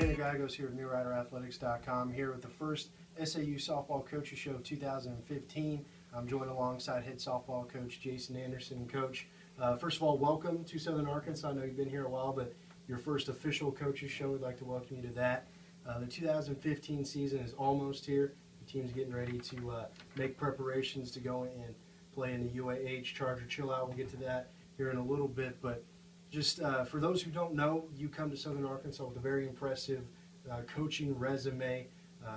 Brandon Gagos here with NewRiderAthletics.com, here with the first SAU Softball Coaches Show of 2015. I'm joined alongside head softball coach Jason Anderson. Coach, first of all, welcome to Southern Arkansas. I know you've been here a while, but your first official Coaches Show, we'd like to welcome you to that. The 2015 season is almost here. The team's getting ready to make preparations to go and play in the UAH Charger Chill Out. We'll get to that here in a little bit, but just for those who don't know, you come to Southern Arkansas with a very impressive coaching resume,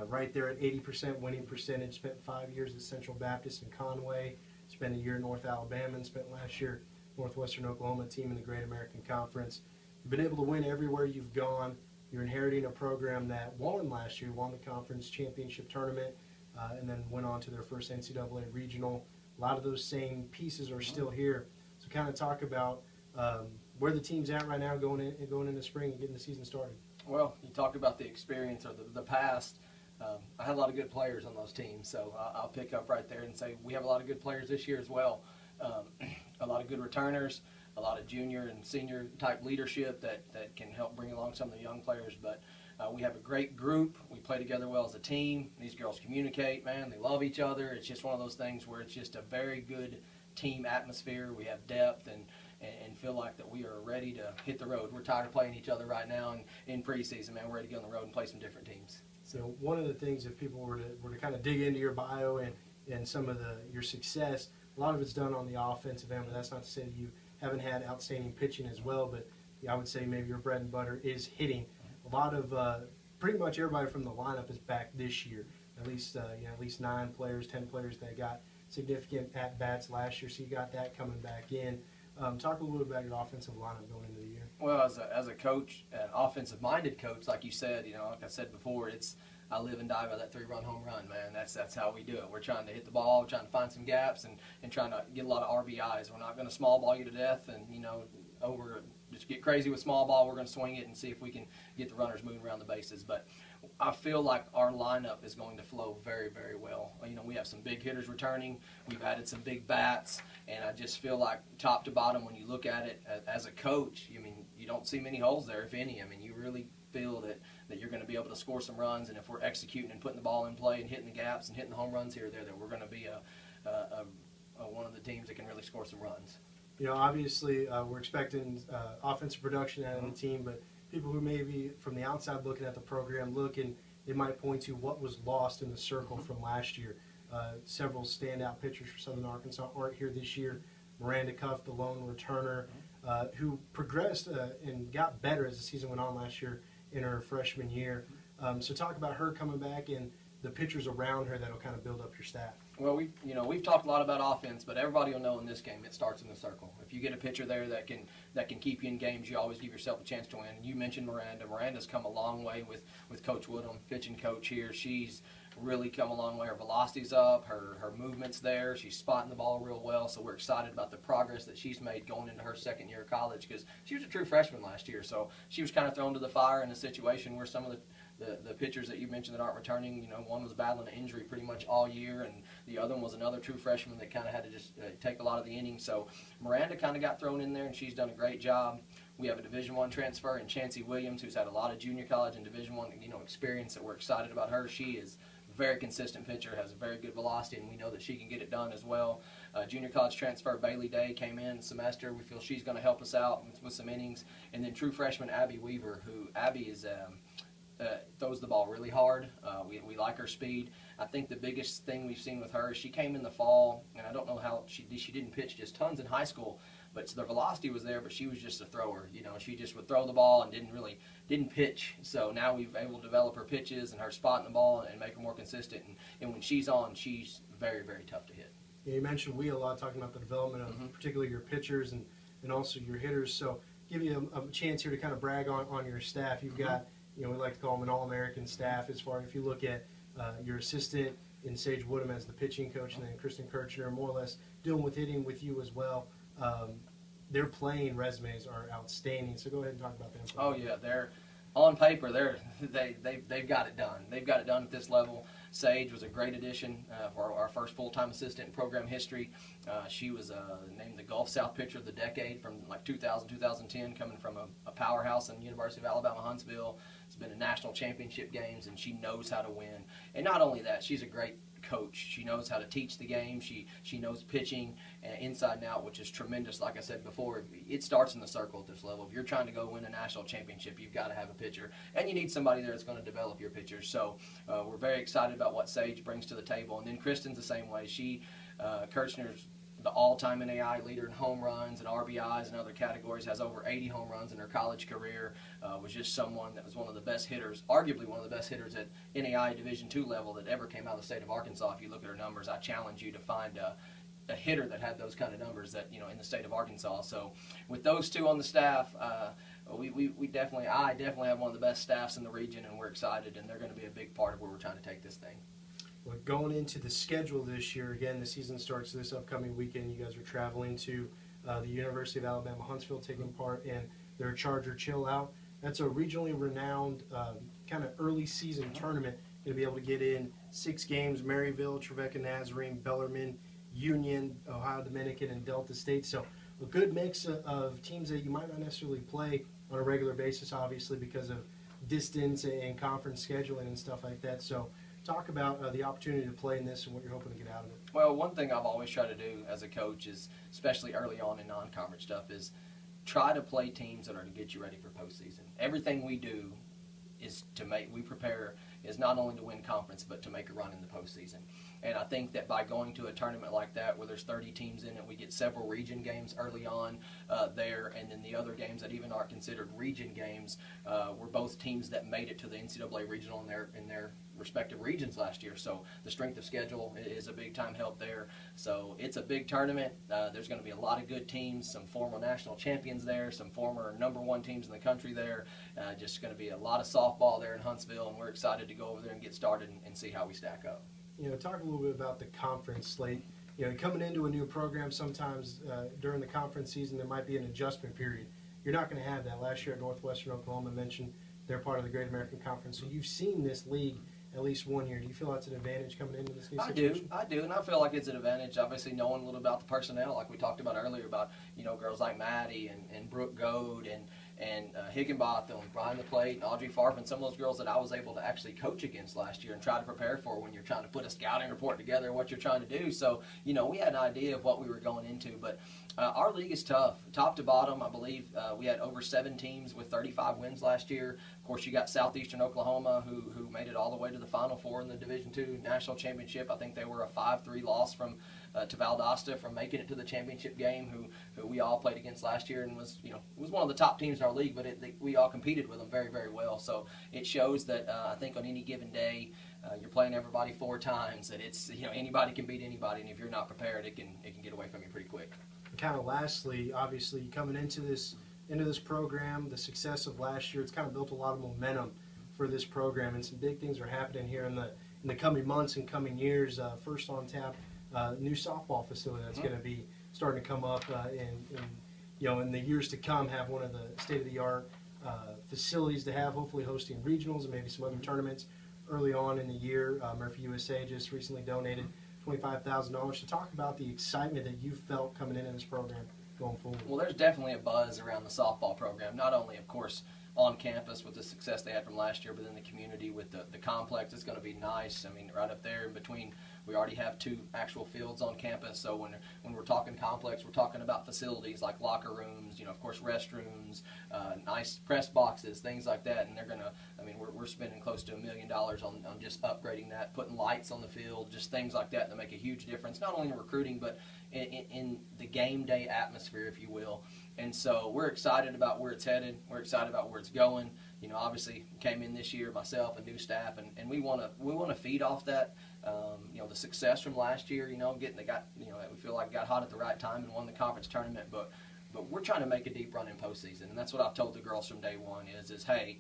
right there at 80% winning percentage. Spent 5 years at Central Baptist in Conway, spent a year in North Alabama, and spent last year Northwestern Oklahoma team in the Great American Conference. You've been able to win everywhere you've gone. You're inheriting a program that won last year, won the conference championship tournament, and then went on to their first NCAA regional. A lot of those same pieces are still here. So kind of talk about where the team's at right now going into spring and getting the season started. Well, you talked about the experience or the past. I had a lot of good players on those teams, so I'll pick up right there and say we have a lot of good players this year as well. A lot of good returners, a lot of junior and senior type leadership that can help bring along some of the young players. But we have a great group. We play together well as a team. These girls communicate, man. They love each other. It's just one of those things where it's just a very good team atmosphere. We have depth and feel like that we are ready to hit the road. We're tired of playing each other right now and in preseason, man. We're ready to get on the road and play some different teams. So one of the things, if people were to kind of dig into your bio and some of your success, a lot of it's done on the offensive end, but that's not to say that you haven't had outstanding pitching as well, but yeah, I would say maybe your bread and butter is hitting. A lot of, pretty much everybody from the lineup is back this year. At least 9 players, 10 players that got significant at-bats last year, so you got that coming back in. Talk a little bit about your offensive lineup going into the year. Well, as a coach, an offensive-minded coach, like you said, like I said before, I live and die by that 3-run home run, man. That's how we do it. We're trying to hit the ball, we're trying to find some gaps, and trying to get a lot of RBIs. We're not going to small ball you to death and just get crazy with small ball. We're going to swing it and see if we can get the runners moving around the bases. But I feel like our lineup is going to flow very, very well. We have some big hitters returning. We've added some big bats, and I just feel like top to bottom, when you look at it as a coach, you don't see many holes there, if any. You really feel that you're going to be able to score some runs, and if we're executing and putting the ball in play and hitting the gaps and hitting the home runs here or there, that we're going to be one of the teams that can really score some runs. Obviously, we're expecting offensive production out of the team, but people who may be from the outside looking at the program they might point to what was lost in the circle from last year. Several standout pitchers for Southern Arkansas aren't here this year. Miranda Cuff, the lone returner, who progressed and got better as the season went on last year in her freshman year. So talk about her coming back and the pitchers around her that'll kind of build up your staff. Well, we've talked a lot about offense, but everybody will know in this game it starts in the circle. If you get a pitcher there that can keep you in games, you always give yourself a chance to win. You mentioned Miranda. Miranda's come a long way with Coach Woodham, pitching coach here. She's really come a long way. Her velocity's up, her movement's there. She's spotting the ball real well, so we're excited about the progress that she's made going into her second year of college, because she was a true freshman last year, so she was kind of thrown to the fire in a situation where some of the pitchers that you mentioned that aren't returning, one was battling an injury pretty much all year, and the other one was another true freshman that kind of had to just take a lot of the innings. So Miranda kind of got thrown in there, and she's done a great job. We have a Division I transfer in Chancey Williams, who's had a lot of junior college and Division I experience that we're excited about her. She is a very consistent pitcher, has a very good velocity, and we know that she can get it done as well. Junior college transfer Bailey Day came in semester. We feel she's going to help us out with some innings. And then true freshman Abby Weaver, who Abby is throws the ball really hard. We like her speed. I think the biggest thing we've seen with her is she came in the fall, and I don't know how she didn't pitch just tons in high school, but the velocity was there, but she was just a thrower. She just would throw the ball and didn't pitch. So now we've been able to develop her pitches and her spotting the ball and make her more consistent. And when she's on, she's very, very tough to hit. Yeah, you mentioned we a lot talking about the development of particularly your pitchers and also your hitters. So give you a chance here to kind of brag on your staff. You've got, we like to call them an all-American staff as far as if you look at your assistant in Sage Woodham as the pitching coach, and then Kristen Kirchner more or less dealing with hitting with you as well. Their playing resumes are outstanding, so go ahead and talk about them. Oh yeah, they're on paper they've got it done. They've got it done at this level. Sage was a great addition for our first full-time assistant in program history. She was named the Gulf South Pitcher of the Decade from like 2000, 2010, coming from a powerhouse in the University of Alabama, Huntsville. It's been in national championship games, and she knows how to win. And not only that, she's a great coach. She knows how to teach the game. She knows pitching inside and out, which is tremendous. Like I said before, it starts in the circle at this level. If you're trying to go win a national championship, you've got to have a pitcher, and you need somebody there that's going to develop your pitchers. So we're very excited about what Sage brings to the table. And then Kristen's the same way. Kirchner's the all-time NAI leader in home runs and RBIs and other categories, has over 80 home runs in her college career, was just someone that was one of the best hitters, arguably one of the best hitters at NAI Division II level that ever came out of the state of Arkansas. If you look at her numbers, I challenge you to find a hitter that had those kind of numbers that, in the state of Arkansas. So with those two on the staff, I definitely have one of the best staffs in the region, and we're excited, and they're going to be a big part of where we're trying to take this thing. Well, going into the schedule this year, again, the season starts this upcoming weekend. You guys are traveling to the University of Alabama, Huntsville, taking part in their Charger Chill Out. That's a regionally renowned kind of early season tournament. You'll be able to get in 6 games: Maryville, Trevecca Nazarene, Bellarmine, Union, Ohio Dominican, and Delta State. So a good mix of teams that you might not necessarily play on a regular basis, obviously, because of distance and conference scheduling and stuff like that. So talk about the opportunity to play in this and what you're hoping to get out of it. Well, one thing I've always tried to do as a coach is, especially early on in non-conference stuff, is try to play teams that are to get you ready for postseason. Everything we do is we prepare is not only to win conference, but to make a run in the postseason. And I think that by going to a tournament like that where there's 30 teams in it, we get several region games early on there, and then the other games that even aren't considered region games were both teams that made it to the NCAA regional in their respective regions last year. So the strength of schedule is a big-time help there. So it's a big tournament. There's going to be a lot of good teams, some former national champions there, some former #1 teams in the country there. Just going to be a lot of softball there in Huntsville, and we're excited to go over there and get started and see how we stack up. Talk a little bit about the conference slate. Coming into a new program, sometimes during the conference season there might be an adjustment period. You're not going to have that. Last year at Northwestern Oklahoma mentioned they're part of the Great American Conference, so you've seen this league at least one year. Do you feel that's an advantage coming into this new situation? I do, and I feel like it's an advantage. Obviously, knowing a little about the personnel, like we talked about earlier, about girls like Maddie and Brooke Goad and Higginbotham, Brian LaPlate, and Audrey Farfan, some of those girls that I was able to actually coach against last year and try to prepare for when you're trying to put a scouting report together and what you're trying to do. So, we had an idea of what we were going into, but our league is tough. Top to bottom, I believe we had over 7 teams with 35 wins last year. Of course, you got Southeastern Oklahoma, who made it all the way to the Final Four in the Division II National Championship. I think they were a 5-3 loss to Valdosta from making it to the championship game, who we all played against last year, and was one of the top teams in our league, but we all competed with them very, very well. So it shows that I think on any given day, you're playing everybody 4 times, that it's anybody can beat anybody, and if you're not prepared, it can get away from you pretty quick. And kind of lastly, obviously coming into this program, the success of last year, it's kind of built a lot of momentum for this program, and some big things are happening here in the coming months and coming years. First on tap, new softball facility that's going to be starting to come up in the years to come, have one of the state-of-the-art facilities to have, hopefully hosting regionals and maybe some other tournaments early on in the year. Murphy USA just recently donated $25,000 to talk about the excitement that you felt coming into this program going forward. Well, there's definitely a buzz around the softball program, not only, of course, on campus with the success they had from last year, but in the community with the complex. It's going to be nice. I mean, right up there in between, we already have 2 actual fields on campus. So when we're talking complex, we're talking about facilities like locker rooms, of course, restrooms, nice press boxes, things like that. And they're going to, we're spending close to $1 million on just upgrading that, putting lights on the field, just things like that make a huge difference, not only in recruiting, but in the game day atmosphere, if you will. And so we're excited about where it's headed. We're excited about where it's going. Obviously came in this year, myself and new staff, and we want to feed off that. The success from last year. We feel like got hot at the right time and won the conference tournament. But we're trying to make a deep run in postseason, and that's what I've told the girls from day one. Is hey,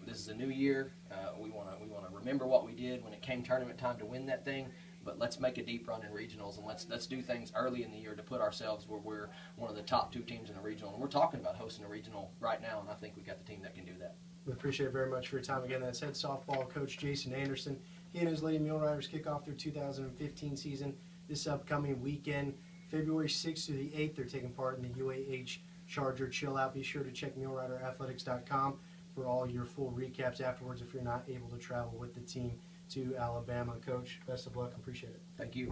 this is a new year. We want to remember what we did when it came tournament time to win that thing. But let's make a deep run in regionals, and let's do things early in the year to put ourselves where we're one of the top 2 teams in a regional. And we're talking about hosting a regional right now, and I think we've got the team that can do that. We appreciate it very much for your time again. That's head softball coach Jason Anderson. He and his Lady Mule Riders kick off their 2015 season this upcoming weekend. February 6th through the 8th, they're taking part in the UAH Charger Chill Out. Be sure to check MuleRiderAthletics.com for all your full recaps afterwards if you're not able to travel with the team to Alabama. Coach, best of luck. Appreciate it. Thank you.